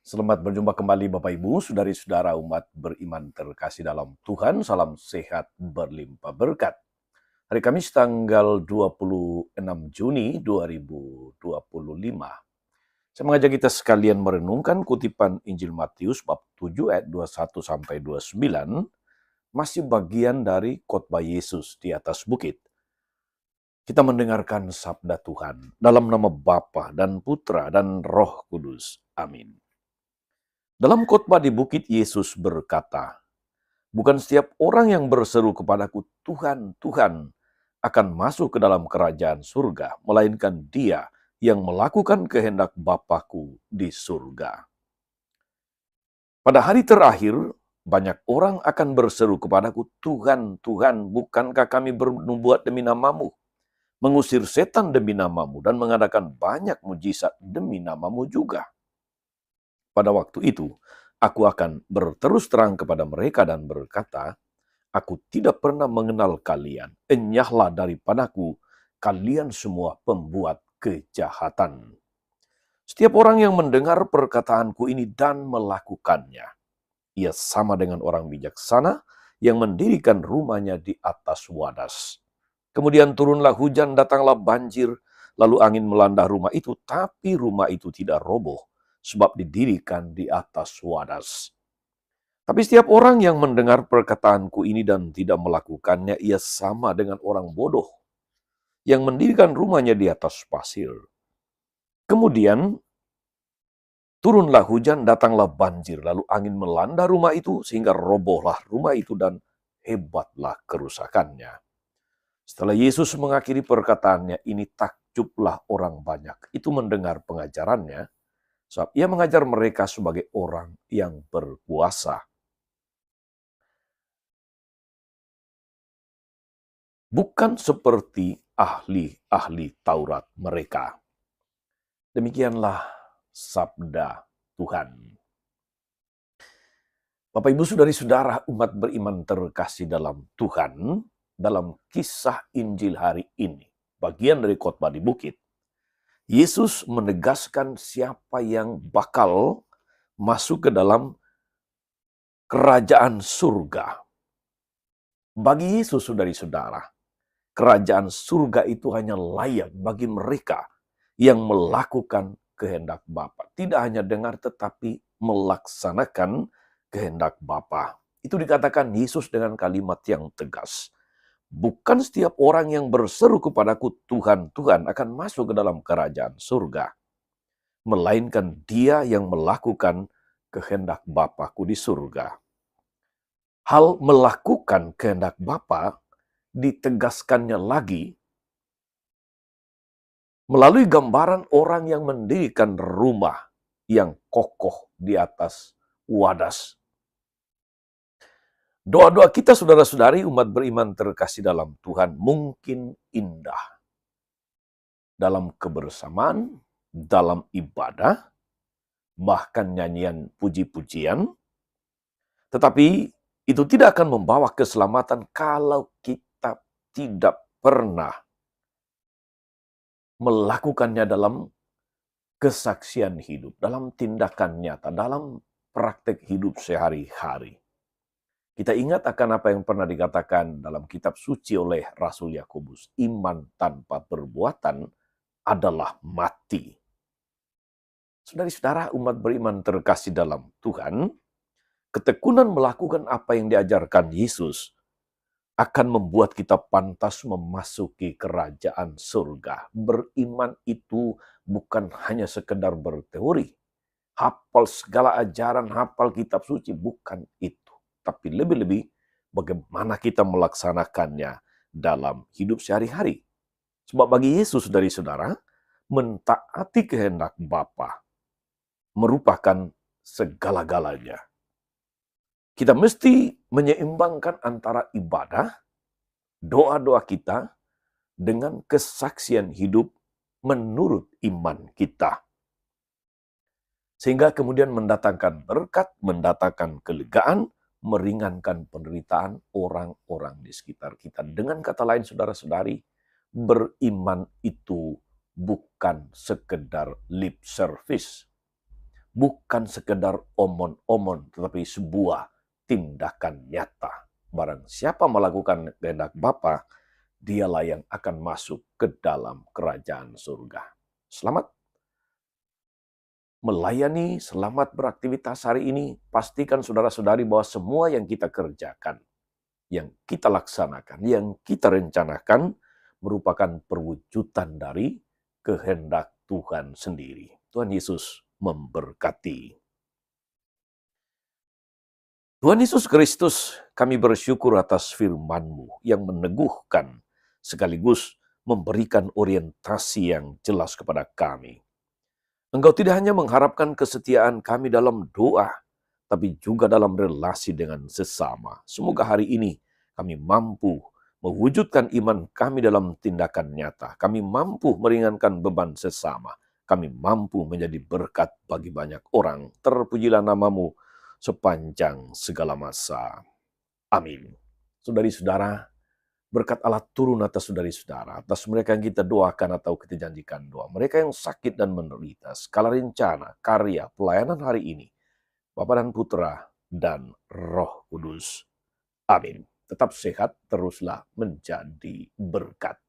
Selamat berjumpa kembali Bapak Ibu, saudari-saudara umat beriman terkasih dalam Tuhan. Salam sehat berlimpah berkat. Hari Kamis tanggal 26 Juni 2025. Saya mengajak kita sekalian merenungkan kutipan Injil Matius bab 7 ayat 21 sampai 29, masih bagian dari khotbah Yesus di atas bukit. Kita mendengarkan sabda Tuhan dalam nama Bapa dan Putra dan Roh Kudus. Amin. Dalam khotbah di bukit, Yesus berkata, "Bukan setiap orang yang berseru kepadaku, Tuhan, Tuhan, akan masuk ke dalam kerajaan surga, melainkan dia yang melakukan kehendak Bapa-Ku di surga." Pada hari terakhir, banyak orang akan berseru kepadaku, "Tuhan, Tuhan, bukankah kami bernubuat demi namamu, mengusir setan demi namamu, dan mengadakan banyak mujizat demi namamu juga?" Pada waktu itu, aku akan berterus terang kepada mereka dan berkata, "Aku tidak pernah mengenal kalian. Enyahlah daripadaku, kalian semua pembuat kejahatan." Setiap orang yang mendengar perkataanku ini dan melakukannya, ia sama dengan orang bijaksana yang mendirikan rumahnya di atas wadas. Kemudian turunlah hujan, datanglah banjir, lalu angin melanda rumah itu, tapi rumah itu tidak roboh, sebab didirikan di atas wadas. Tapi setiap orang yang mendengar perkataanku ini dan tidak melakukannya, ia sama dengan orang bodoh yang mendirikan rumahnya di atas pasir. Kemudian turunlah hujan, datanglah banjir, lalu angin melanda rumah itu, sehingga robohlah rumah itu dan hebatlah kerusakannya. Setelah Yesus mengakhiri perkataannya, ini takjublah orang banyak. Itu mendengar pengajarannya, sebab ia mengajar mereka sebagai orang yang berkuasa. Bukan seperti ahli-ahli Taurat mereka. Demikianlah sabda Tuhan. Bapak, Ibu, saudari-saudara umat beriman terkasih dalam Tuhan, dalam kisah Injil hari ini, bagian dari khotbah di bukit, Yesus menegaskan siapa yang bakal masuk ke dalam kerajaan surga. Bagi Yesus, saudari-saudara, kerajaan surga itu hanya layak bagi mereka yang melakukan kehendak Bapa. Tidak hanya dengar tetapi melaksanakan kehendak Bapa. Itu dikatakan Yesus dengan kalimat yang tegas. Bukan setiap orang yang berseru kepadaku, Tuhan, Tuhan, akan masuk ke dalam kerajaan surga, melainkan dia yang melakukan kehendak Bapa-Ku di surga. Hal melakukan kehendak Bapa ditegaskannya lagi melalui gambaran orang yang mendirikan rumah yang kokoh di atas wadas. Doa-doa kita, saudara-saudari umat beriman terkasih dalam Tuhan, mungkin indah dalam kebersamaan, dalam ibadah, bahkan nyanyian puji-pujian, tetapi itu tidak akan membawa keselamatan kalau kita tidak pernah melakukannya dalam kesaksian hidup, dalam tindakan nyata, dalam praktek hidup sehari-hari. Kita ingat akan apa yang pernah dikatakan dalam kitab suci oleh Rasul Yakobus, iman tanpa perbuatan adalah mati. Saudari-saudara umat beriman terkasih dalam Tuhan, ketekunan melakukan apa yang diajarkan Yesus akan membuat kita pantas memasuki kerajaan surga. Beriman itu bukan hanya sekedar berteori, hafal segala ajaran, hafal kitab suci, bukan itu. Tapi lebih-lebih bagaimana kita melaksanakannya dalam hidup sehari-hari. Sebab bagi Yesus, saudari-saudara, mentaati kehendak Bapa merupakan segala-galanya. Kita mesti menyeimbangkan antara ibadah, doa-doa kita, dengan kesaksian hidup menurut iman kita. Sehingga kemudian mendatangkan berkat, mendatangkan kelegaan, meringankan penderitaan orang-orang di sekitar kita. Dengan kata lain, saudara-saudari, beriman itu bukan sekedar lip service. bukan sekedar omon-omon, tetapi sebuah tindakan nyata. Barang siapa melakukan kehendak Bapa, dialah yang akan masuk ke dalam kerajaan surga. Selamat melayani, selamat beraktivitas hari ini. Pastikan saudara-saudari bahwa semua yang kita kerjakan, yang kita laksanakan, yang kita rencanakan, merupakan perwujudan dari kehendak Tuhan sendiri. Tuhan Yesus memberkati. Tuhan Yesus Kristus, kami bersyukur atas firman-Mu yang meneguhkan sekaligus memberikan orientasi yang jelas kepada kami. Engkau tidak hanya mengharapkan kesetiaan kami dalam doa, tapi juga dalam relasi dengan sesama. Semoga hari ini kami mampu mewujudkan iman kami dalam tindakan nyata. Kami mampu meringankan beban sesama. Kami mampu menjadi berkat bagi banyak orang. Terpujilah nama-Mu sepanjang segala masa. Amin. Saudari-saudara, berkat Allah turun atas saudari-saudara, atas mereka yang kita doakan atau kita janjikan doa. Mereka yang sakit dan menderita, skala rencana, karya, pelayanan hari ini, Bapa dan Putra dan Roh Kudus. Amin. Tetap sehat, teruslah menjadi berkat.